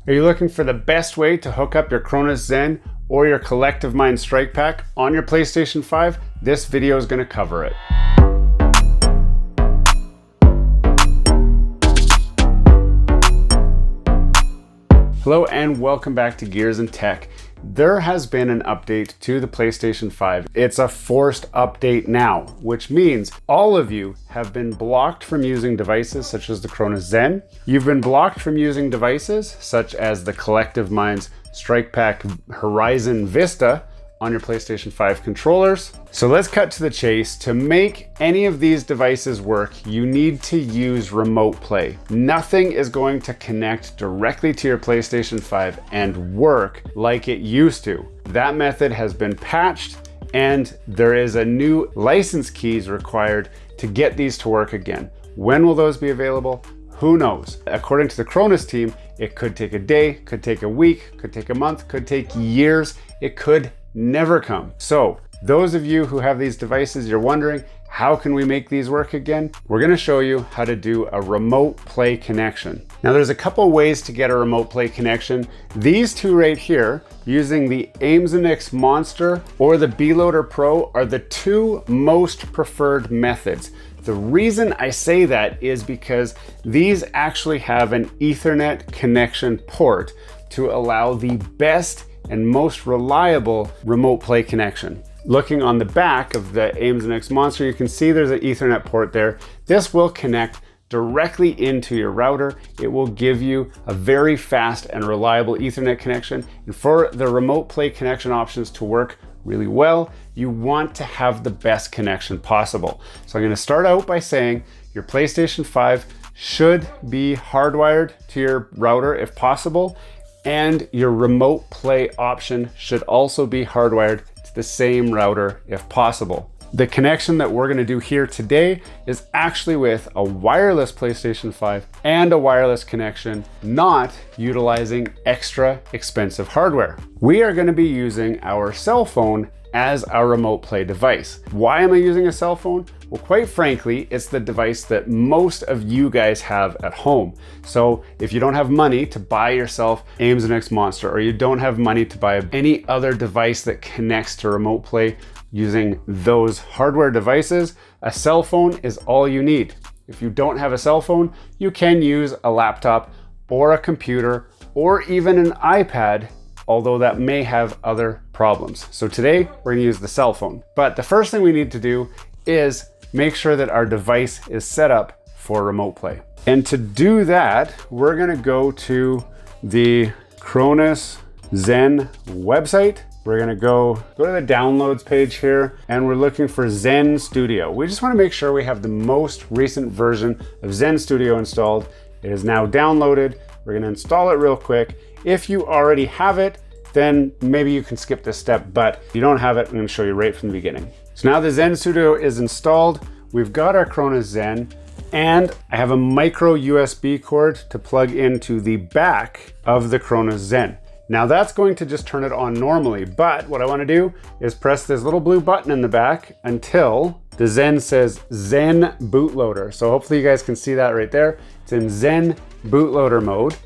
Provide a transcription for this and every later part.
Are you looking for the best way to hook up your Cronus Zen or your Collective Mind Strike Pack on your PlayStation 5? This video is going to cover it. Hello and welcome back to Gears and Tech. There has been an update to the PlayStation 5. It's a forced update now, which means all of you have been blocked from using devices such as the Cronus Zen. You've been blocked from using devices such as the Collective Minds Strike Pack Horizon Vista on your PlayStation 5 controllers. So let's cut to the chase. To make any of these devices work, you need to use remote play. Nothing is going to connect directly to your PlayStation 5 and work like it used to. That method has been patched and there is a new license keys required to get these to work again. When will those be available? Who knows? According to the Cronus team, it could take a day, could take a week, could take a month, could take years. It could never come. So those of you who have these devices, you're wondering, how can we make these work again? We're going to show you how to do a remote play connection. Now there's a couple ways to get a remote play connection. These two right here, using the Aimbot Monster or the B-Loader Pro, are the two most preferred methods. The reason I say that is because these actually have an Ethernet connection port to allow the best and most reliable remote play connection. Looking on the back of the Aimbot Monster, you can see there's an Ethernet port there. This will connect directly into your router. It will give you a very fast and reliable Ethernet connection. And for the remote play connection options to work really well, you want to have the best connection possible. So I'm going to start out by saying your PlayStation 5 should be hardwired to your router if possible, and your remote play option should also be hardwired to the same router if possible. The connection that we're going to do here today is actually with a wireless PlayStation 5 and a wireless connection, not utilizing extra expensive hardware. We are going to be using our cell phone as our remote play device. Why am I using a cell phone? Well, quite frankly, it's the device that most of you guys have at home. So if you don't have money to buy yourself Aimbot Monster, or you don't have money to buy any other device that connects to remote play using those hardware devices, a cell phone is all you need. If you don't have a cell phone, you can use a laptop or a computer or even an iPad, although that may have other problems. So today we're going to use the cell phone. But the first thing we need to do is make sure that our device is set up for remote play. And to do that, we're going to go to the Cronus Zen website. We're going to go to the downloads page here, and we're looking for Zen Studio. We just want to make sure we have the most recent version of Zen Studio installed. It is now downloaded. We're going to install it real quick. If you already have it, then maybe you can skip this step, but if you don't have it, I'm going to show you right from the beginning. So now the Zen Studio is installed. We've got our Cronus Zen, and I have a micro USB cord to plug into the back of the Cronus Zen. Now that's going to just turn it on normally, but what I want to do is press this little blue button in the back until the Zen says Zen bootloader. So hopefully you guys can see that right there. It's in Zen bootloader mode.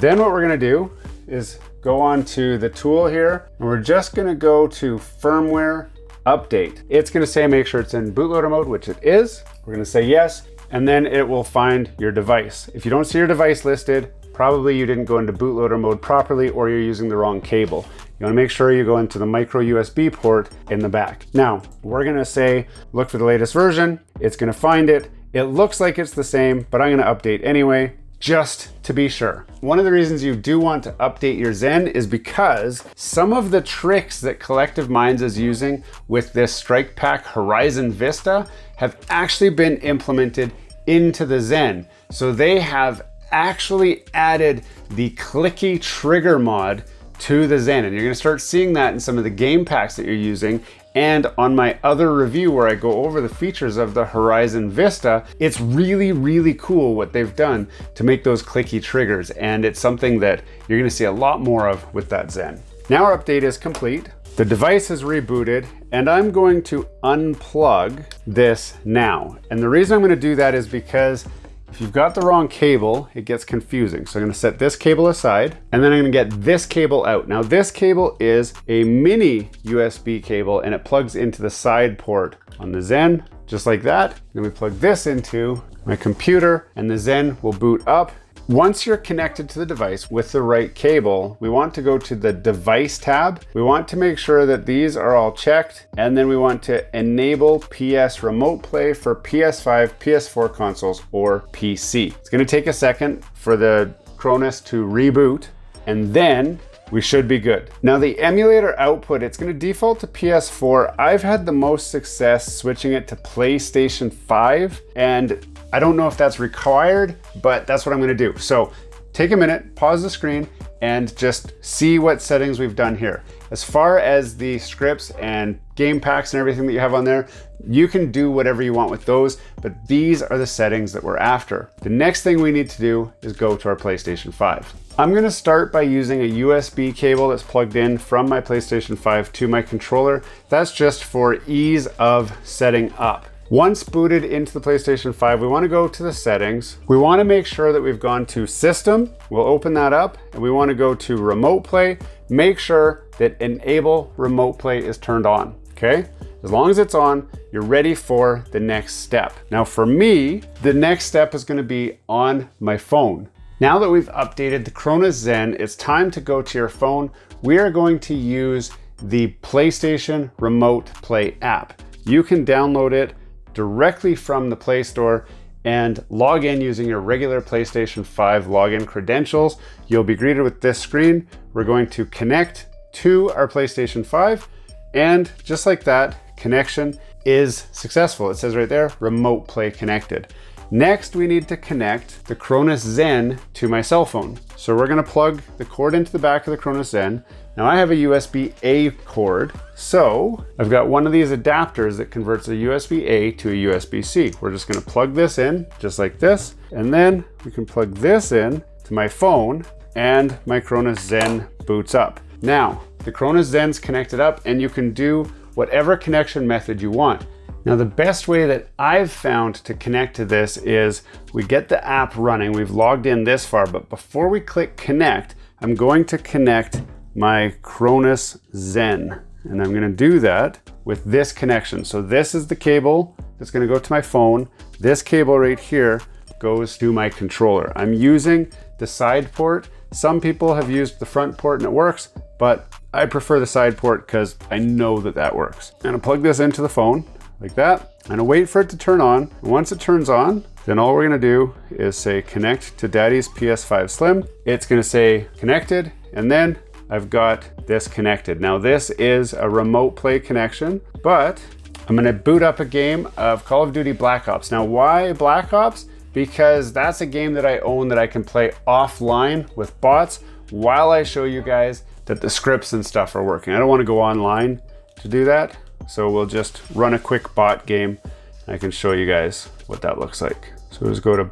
Then what we're going to do is go on to the tool here, and we're just going to go to firmware update. It's going to say make sure it's in bootloader mode, which it is. We're going to say yes, and then it will find your device. If you don't see your device listed, probably you didn't go into bootloader mode properly, or you're using the wrong cable. You want to make sure you go into the micro USB port in the back. Now we're going to say look for the latest version. It's going to find it. It looks like it's the same, but I'm going to update anyway, just to be sure. One of the reasons you do want to update your Zen is because some of the tricks that Collective Minds is using with this Strike Pack Horizon Vista have actually been implemented into the Zen. So they have actually added the clicky trigger mod to the Zen, and you're going to start seeing that in some of the game packs that you're using. And on my other review where I go over the features of the Horizon Vista, it's really, really cool what they've done to make those clicky triggers. And it's something that you're going to see a lot more of with that Zen. Now our update is complete. The device is rebooted, and I'm going to unplug this now. And the reason I'm going to do that is because if you've got the wrong cable, it gets confusing. So I'm gonna set this cable aside, and then I'm gonna get this cable out. Now this cable is a mini USB cable, and it plugs into the side port on the Zen, just like that. Then we plug this into my computer, and the Zen will boot up. Once you're connected to the device with the right cable, we want to go to the device tab. We want to make sure that these are all checked, and then we want to enable PS Remote Play for PS5, PS4 consoles, or PC. It's gonna take a second for the Cronus to reboot, and then we should be good. Now the emulator output, it's gonna default to PS4. I've had the most success switching it to PlayStation 5, and I don't know if that's required, but that's what I'm gonna do. So take a minute, pause the screen, and just see what settings we've done here. As far as the scripts and game packs and everything that you have on there, you can do whatever you want with those, but these are the settings that we're after. The next thing we need to do is go to our PlayStation 5. I'm gonna start by using a USB cable that's plugged in from my PlayStation 5 to my controller. That's just for ease of setting up. Once booted into the PlayStation 5, we want to go to the settings. We want to make sure that we've gone to System. We'll open that up, and we want to go to Remote Play. Make sure that Enable Remote Play is turned on, okay? As long as it's on, you're ready for the next step. Now for me, the next step is going to be on my phone. Now that we've updated the Cronus Zen, it's time to go to your phone. We are going to use the PlayStation Remote Play app. You can download it directly from the Play Store and log in using your regular PlayStation 5 login credentials. You'll be greeted with this screen. We're going to connect to our PlayStation 5, and just like that, connection is successful. It says right there, Remote Play connected. Next, we need to connect the Cronus Zen to my cell phone. So we're gonna plug the cord into the back of the Cronus Zen. Now I have a USB-A cord, so I've got one of these adapters that converts a USB-A to a USB-C. We're just gonna plug this in, just like this, and then we can plug this in to my phone, and my Cronus Zen boots up. Now, the Cronus Zen's connected up, and you can do whatever connection method you want. Now the best way that I've found to connect to this is we get the app running, we've logged in this far, but before we click connect, I'm going to connect my Cronus Zen. And I'm gonna do that with this connection. So this is the cable that's gonna go to my phone. This cable right here goes to my controller. I'm using the side port. Some people have used the front port and it works, but I prefer the side port because I know that that works. I'm gonna plug this into the phone like that. I'm gonna wait for it to turn on. And once it turns on, then all we're gonna do is say connect to Daddy's PS5 Slim. It's gonna say connected, and then I've got this connected. Now this is a remote play connection, but I'm gonna boot up a game of Call of Duty Black Ops. Now why Black Ops? Because that's a game that I own that I can play offline with bots while I show you guys that the scripts and stuff are working. I don't wanna go online to do that. So we'll just run a quick bot game. I can show you guys what that looks like. So we'll just go to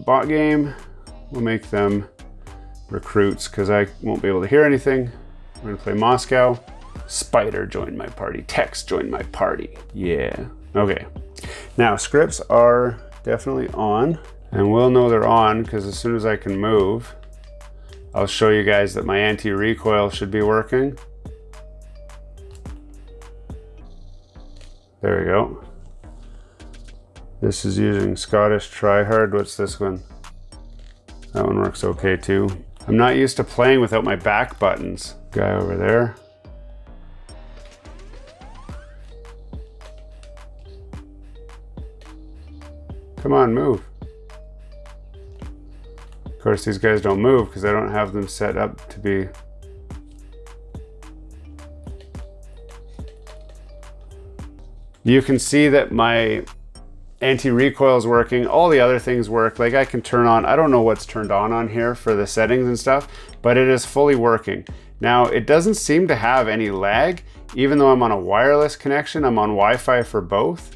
bot game. We'll make them recruits because I won't be able to hear anything. We're gonna play Moscow. Spider joined my party. Tex joined my party. Yeah. Okay. Now scripts are definitely on, and we'll know they're on because as soon as I can move, I'll show you guys that my anti-recoil should be working. There we go. This is using Scottish Tryhard. What's this one? That one works okay too. I'm not used to playing without my back buttons. Guy over there. Come on, move. Of course, these guys don't move because I don't have them set up to be. You can see that my anti-recoil is working. All the other things work. Like I can turn on, I don't know what's turned on here for the settings and stuff, but it is fully working. Now it doesn't seem to have any lag, even though I'm on a wireless connection. I'm on Wi-Fi for both,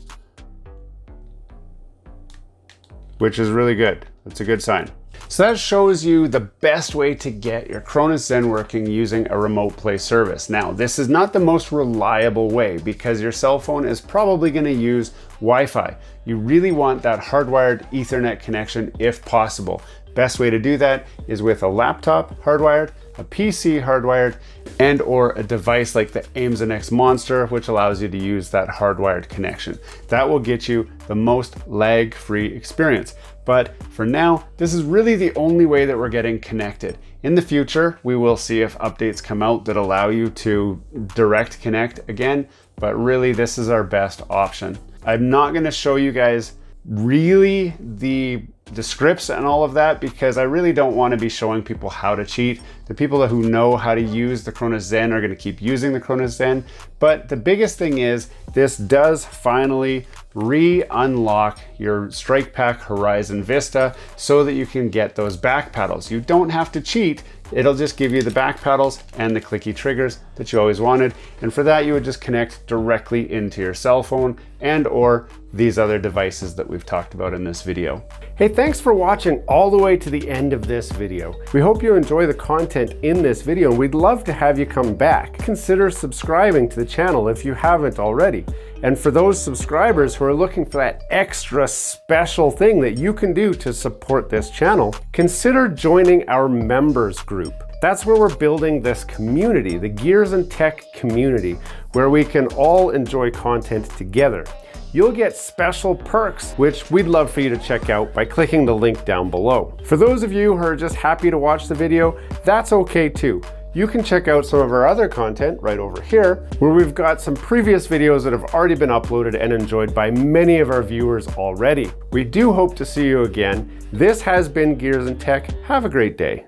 which is really good. That's a good sign. So that shows you the best way to get your Cronus Zen working using a remote play service. Now, this is not the most reliable way because your cell phone is probably going to use Wi-Fi. You really want that hardwired Ethernet connection if possible. Best way to do that is with a laptop hardwired, a PC hardwired, and or a device like the Aimbot Monster, which allows you to use that hardwired connection. That will get you the most lag-free experience. But for now, this is really the only way that we're getting connected. In the future, we will see if updates come out that allow you to direct connect again, but really this is our best option. I'm not gonna show you guys really the scripts and all of that because I really don't want to be showing people how to cheat. The people who know how to use the Cronus Zen are going to keep using the Cronus Zen. But the biggest thing is this does finally re-unlock your Strike Pack Horizon Vista so that you can get those back paddles. You don't have to cheat. It'll just give you the back paddles and the clicky triggers that you always wanted. And for that, you would just connect directly into your cell phone and or these other devices that we've talked about in this video. Hey, thanks for watching all the way to the end of this video. We hope you enjoy the content in this video and we'd love to have you come back. Consider subscribing to the channel if you haven't already. And for those subscribers who are looking for that extra special thing that you can do to support this channel, consider joining our members group. That's where we're building this community, the Gears and Tech community, where we can all enjoy content together. You'll get special perks, which we'd love for you to check out by clicking the link down below. For those of you who are just happy to watch the video, that's okay too. You can check out some of our other content right over here, where we've got some previous videos that have already been uploaded and enjoyed by many of our viewers already. We do hope to see you again. This has been Gears and Tech. Have a great day.